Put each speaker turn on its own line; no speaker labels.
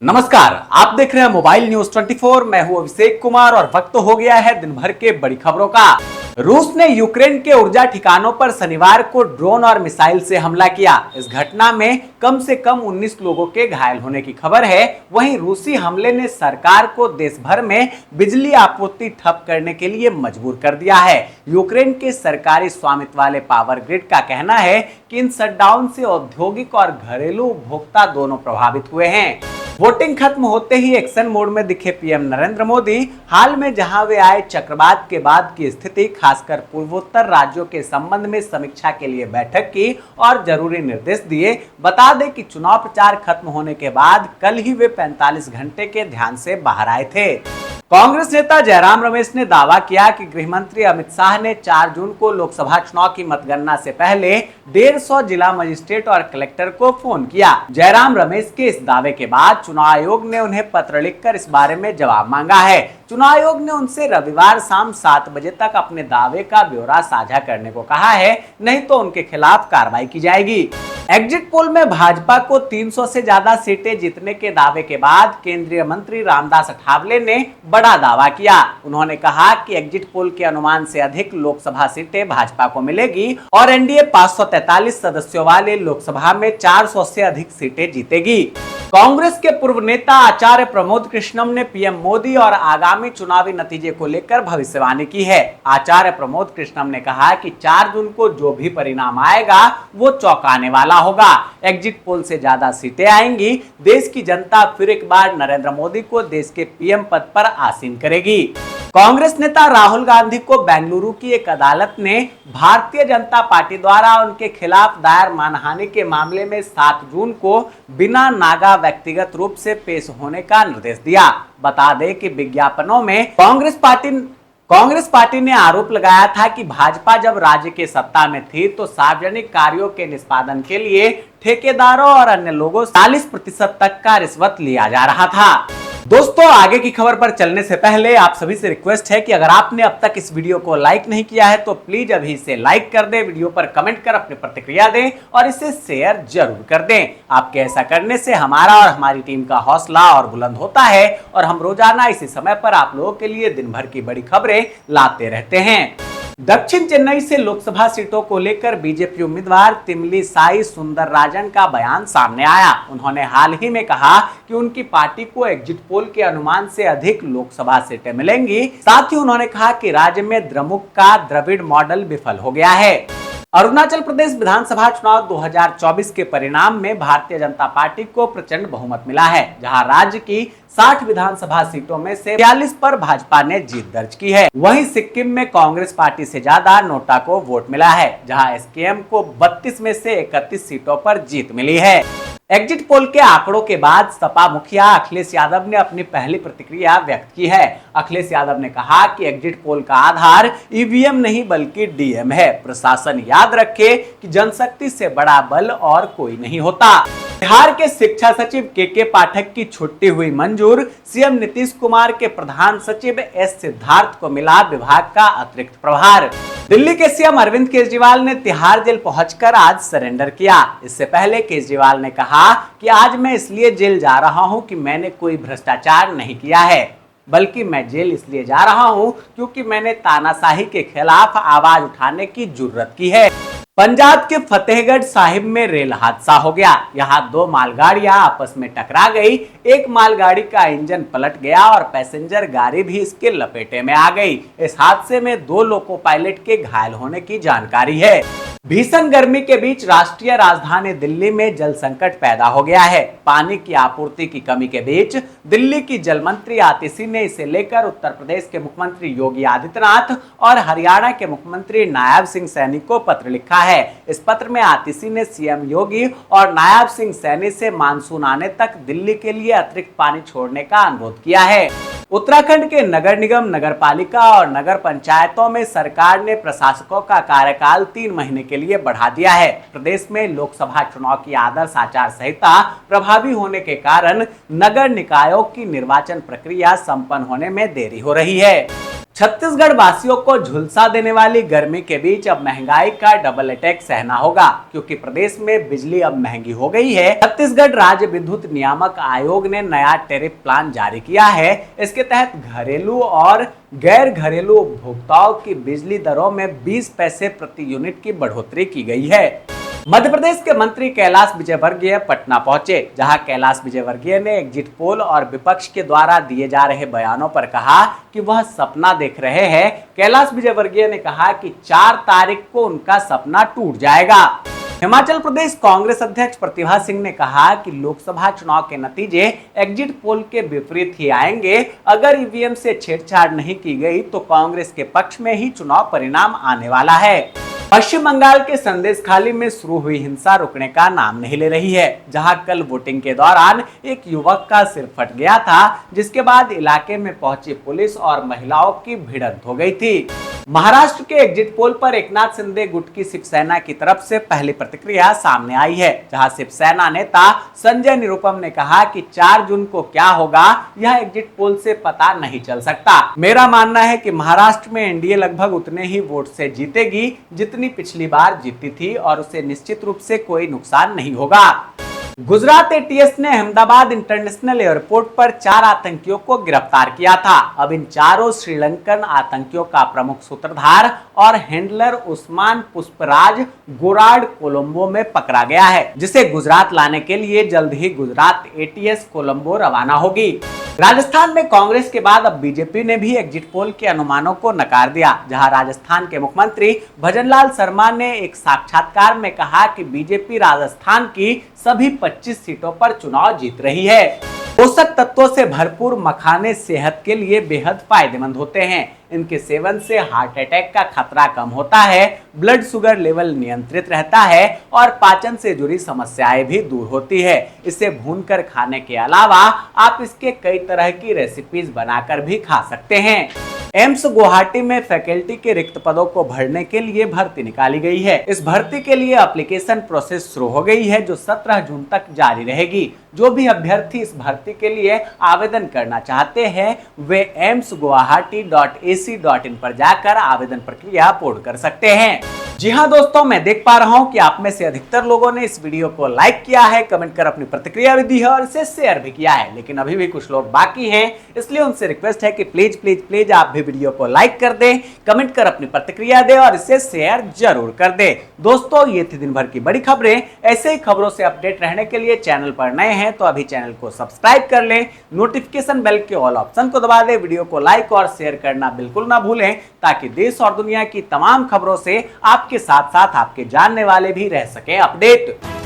नमस्कार, आप देख रहे हैं मोबाइल न्यूज 24। मैं हूं अभिषेक कुमार और वक्त हो गया है दिन भर के बड़ी खबरों का। रूस ने यूक्रेन के ऊर्जा ठिकानों पर शनिवार को ड्रोन और मिसाइल से हमला किया। इस घटना में कम से कम 19 लोगों के घायल होने की खबर है। वहीं रूसी हमले ने सरकार को देश भर में बिजली आपूर्ति ठप करने के लिए मजबूर कर दिया है। यूक्रेन के सरकारी स्वामित्व वाले पावर ग्रिड का कहना है कि इन शटडाउन से औद्योगिक और घरेलू उपभोक्ता दोनों प्रभावित हुए हैं। वोटिंग खत्म होते ही एक्शन मोड में दिखे पीएम नरेंद्र मोदी। हाल में जहां वे आए, चक्रवात के बाद की स्थिति, खासकर पूर्वोत्तर राज्यों के संबंध में समीक्षा के लिए बैठक की और जरूरी निर्देश दिए। बता दें कि चुनाव प्रचार खत्म होने के बाद कल ही वे 45 घंटे के ध्यान से बाहर आए थे। कांग्रेस नेता जयराम रमेश ने दावा किया कि गृह मंत्री अमित शाह ने 4 जून को लोकसभा चुनाव की मतगणना से पहले 150 जिला मजिस्ट्रेट और कलेक्टर को फोन किया। जयराम रमेश के इस दावे के बाद चुनाव आयोग ने उन्हें पत्र लिखकर इस बारे में जवाब मांगा है। चुनाव आयोग ने उनसे रविवार शाम 7 बजे तक अपने दावे का ब्यौरा साझा करने को कहा है, नहीं तो उनके खिलाफ कार्रवाई की जाएगी। एग्जिट पोल में भाजपा को 300 से ज्यादा सीटें जीतने के दावे के बाद केंद्रीय मंत्री रामदास अठावले ने बड़ा दावा किया। उन्होंने कहा कि एग्जिट पोल के अनुमान से अधिक लोकसभा सीटें भाजपा को मिलेगी और एनडीए 543 सदस्यों वाले लोकसभा में 400 से अधिक सीटें जीतेगी। कांग्रेस के पूर्व नेता आचार्य प्रमोद कृष्णम ने पीएम मोदी और आगामी चुनावी नतीजे को लेकर भविष्यवाणी की है। आचार्य प्रमोद कृष्णम ने कहा कि 4 जून को जो भी परिणाम आएगा वो चौंकाने वाला होगा। एग्जिट पोल से ज्यादा सीटें आएंगी। देश की जनता फिर एक बार नरेंद्र मोदी को देश के पीएम पद पर आसीन करेगी। कांग्रेस नेता राहुल गांधी को बेंगलुरु की एक अदालत ने भारतीय जनता पार्टी द्वारा उनके खिलाफ दायर मानहानि के मामले में 7 जून को बिना नागा व्यक्तिगत रूप से पेश होने का निर्देश दिया। बता दें कि विज्ञापनों में कांग्रेस पार्टी ने आरोप लगाया था कि भाजपा जब राज्य के सत्ता में थी तो सार्वजनिक कार्यों के निष्पादन के लिए ठेकेदारों और अन्य लोगों से 40% तक का रिश्वत लिया जा रहा था। दोस्तों, आगे की खबर पर चलने से पहले आप सभी से रिक्वेस्ट है कि अगर आपने अब तक इस वीडियो को लाइक नहीं किया है तो प्लीज अभी इसे लाइक कर दें, वीडियो पर कमेंट कर अपनी प्रतिक्रिया दें और इसे शेयर जरूर कर दें। आपके ऐसा करने से हमारा और हमारी टीम का हौसला और बुलंद होता है और हम रोजाना इसी समय पर आप लोगों के लिए दिन भर की बड़ी खबरें लाते रहते हैं। दक्षिण चेन्नई से लोकसभा सीटों को लेकर बीजेपी उम्मीदवार तिमलिसाई सुंदरराजन का बयान सामने आया। उन्होंने हाल ही में कहा कि उनकी पार्टी को एग्जिट पोल के अनुमान से अधिक लोकसभा सीटें मिलेंगी। साथ ही उन्होंने कहा कि राज्य में द्रमुक का द्रविड़ मॉडल विफल हो गया है। अरुणाचल प्रदेश विधानसभा चुनाव 2024 के परिणाम में भारतीय जनता पार्टी को प्रचंड बहुमत मिला है, जहां राज्य की 60 विधानसभा सीटों में से 42 पर भाजपा ने जीत दर्ज की है। वहीं सिक्किम में कांग्रेस पार्टी से ज्यादा नोटा को वोट मिला है, जहां एसकेएम को 32 में से 31 सीटों पर जीत मिली है। एग्जिट पोल के आंकड़ों के बाद सपा मुखिया अखिलेश यादव ने अपनी पहली प्रतिक्रिया व्यक्त की है। अखिलेश यादव ने कहा कि एग्जिट पोल का आधार ईवीएम नहीं बल्कि डीएम है। प्रशासन याद रखे कि जनशक्ति से बड़ा बल और कोई नहीं होता। बिहार के शिक्षा सचिव के पाठक की छुट्टी हुई मंजूर। सीएम नीतीश कुमार के प्रधान सचिव एस सिद्धार्थ को मिला विभाग का अतिरिक्त प्रभार। दिल्ली के सीएम अरविंद केजरीवाल ने तिहाड़ जेल पहुंचकर आज सरेंडर किया। इससे पहले केजरीवाल ने कहा कि आज मैं इसलिए जेल जा रहा हूं कि मैंने कोई भ्रष्टाचार नहीं किया है, बल्कि मैं जेल इसलिए जा रहा हूं क्योंकि मैंने तानाशाही के खिलाफ आवाज उठाने की जुर्रत की है। पंजाब के फतेहगढ़ साहिब में रेल हादसा हो गया। यहाँ 2 मालगाड़ियां आपस में टकरा गई। एक मालगाड़ी का इंजन पलट गया और पैसेंजर गाड़ी भी इसके लपेटे में आ गई। इस हादसे में 2 लोको पायलट के घायल होने की जानकारी है। भीषण गर्मी के बीच राष्ट्रीय राजधानी दिल्ली में जल संकट पैदा हो गया है। पानी की आपूर्ति की कमी के बीच दिल्ली की जल मंत्री आतिशी ने इसे लेकर उत्तर प्रदेश के मुख्यमंत्री योगी आदित्यनाथ और हरियाणा के मुख्यमंत्री नायब सिंह सैनी को पत्र लिखा है। इस पत्र में आतिशी ने सीएम योगी और नायब सिंह सैनी से मानसून आने तक दिल्ली के लिए अतिरिक्त पानी छोड़ने का अनुरोध किया है। उत्तराखंड के नगर निगम, नगर पालिका और नगर पंचायतों में सरकार ने प्रशासकों का कार्यकाल 3 महीने के लिए बढ़ा दिया है। प्रदेश में लोकसभा चुनाव की आदर्श आचार संहिता प्रभावी होने के कारण नगर निकायों की निर्वाचन प्रक्रिया संपन्न होने में देरी हो रही है। छत्तीसगढ़ वासियों को झुलसा देने वाली गर्मी के बीच अब महंगाई का डबल अटैक सहना होगा, क्योंकि प्रदेश में बिजली अब महंगी हो गई है। छत्तीसगढ़ राज्य विद्युत नियामक आयोग ने नया टैरिफ प्लान जारी किया है। इसके तहत घरेलू और गैर घरेलू उपभोक्ताओं की बिजली दरों में 20 पैसे प्रति यूनिट की बढ़ोतरी की गई है। मध्य प्रदेश के मंत्री कैलाश विजयवर्गीय पटना पहुंचे, जहां कैलाश विजयवर्गीय ने एग्जिट पोल और विपक्ष के द्वारा दिए जा रहे बयानों पर कहा कि वह सपना देख रहे हैं। कैलाश विजयवर्गीय ने कहा कि 4 तारीख को उनका सपना टूट जाएगा। हिमाचल प्रदेश कांग्रेस अध्यक्ष प्रतिभा सिंह ने कहा कि लोकसभा चुनाव के नतीजे एग्जिट पोल के विपरीत ही आएंगे। अगर ईवीएम से छेड़छाड़ नहीं की गई तो कांग्रेस के पक्ष में ही चुनाव परिणाम आने वाला है। पश्चिम बंगाल के संदेशखाली में शुरू हुई हिंसा रुकने का नाम नहीं ले रही है, जहां कल वोटिंग के दौरान एक युवक का सिर फट गया था, जिसके बाद इलाके में पहुंची पुलिस और महिलाओं की भिड़ंत हो गई थी। महाराष्ट्र के एग्जिट पोल पर एकनाथ शिंदे गुट की शिवसेना की तरफ से पहली प्रतिक्रिया सामने आई है, जहां शिवसेना नेता संजय निरुपम ने कहा कि 4 जून को क्या होगा यह एग्जिट पोल से पता नहीं चल सकता। मेरा मानना है कि महाराष्ट्र में एनडीए लगभग उतने ही वोट से जीतेगी जितनी पिछली बार जीती थी, और उसे निश्चित रूप से कोई नुकसान नहीं होगा। गुजरात एटीएस ने अहमदाबाद इंटरनेशनल एयरपोर्ट पर 4 आतंकियों को गिरफ्तार किया था। अब इन चारों श्रीलंकन आतंकियों का प्रमुख सूत्रधार और हैंडलर उस्मान पुष्पराज गोराड कोलंबो में पकड़ा गया है, जिसे गुजरात लाने के लिए जल्द ही गुजरात एटीएस कोलंबो रवाना होगी। राजस्थान में कांग्रेस के बाद अब बीजेपी ने भी एग्जिट पोल के अनुमानों को नकार दिया, जहां राजस्थान के मुख्यमंत्री भजनलाल शर्मा ने एक साक्षात्कार में कहा कि बीजेपी राजस्थान की सभी 25 सीटों पर चुनाव जीत रही है। पोषक तत्वों से भरपूर मखाने सेहत के लिए बेहद फायदेमंद होते हैं। इनके सेवन से हार्ट अटैक का खतरा कम होता है, ब्लड शुगर लेवल नियंत्रित रहता है और पाचन से जुड़ी समस्याएं भी दूर होती है। इसे भूनकर खाने के अलावा आप इसके कई तरह की रेसिपीज बनाकर भी खा सकते हैं। एम्स गुवाहाटी में फैकल्टी के रिक्त पदों को भरने के लिए भर्ती निकाली गई है। इस भर्ती के लिए एप्लीकेशन प्रोसेस शुरू हो गई है, जो 17 जून तक जारी रहेगी। जो भी अभ्यर्थी इस भर्ती के लिए आवेदन करना चाहते हैं वे amsguwahati.ac.in पर जाकर आवेदन प्रक्रिया पूर्ण कर सकते हैं। जी हाँ दोस्तों, मैं देख पा रहा हूँ कि आप में से अधिकतर लोगों ने इस वीडियो को लाइक किया है, कमेंट कर अपनी प्रतिक्रिया भी दी है और इसे शेयर भी किया है, लेकिन अभी भी कुछ लोग बाकी हैं, इसलिए उनसे रिक्वेस्ट है कि प्लीज प्लीज प्लीज आप भी वीडियो को लाइक कर दें, कमेंट कर अपनी प्रतिक्रिया दें और इसे शेयर जरूर कर दें। दोस्तों, ये थी दिन भर की बड़ी खबरें। ऐसे ही खबरों से अपडेट रहने के लिए चैनल पर नए हैं तो अभी चैनल को सब्सक्राइब कर लें, नोटिफिकेशन बेल के ऑल ऑप्शन को दबा दें, वीडियो को लाइक और शेयर करना बिल्कुल ना भूलें, ताकि देश और दुनिया की तमाम खबरों से आपके साथ साथ आपके जानने वाले भी रह सके अपडेट।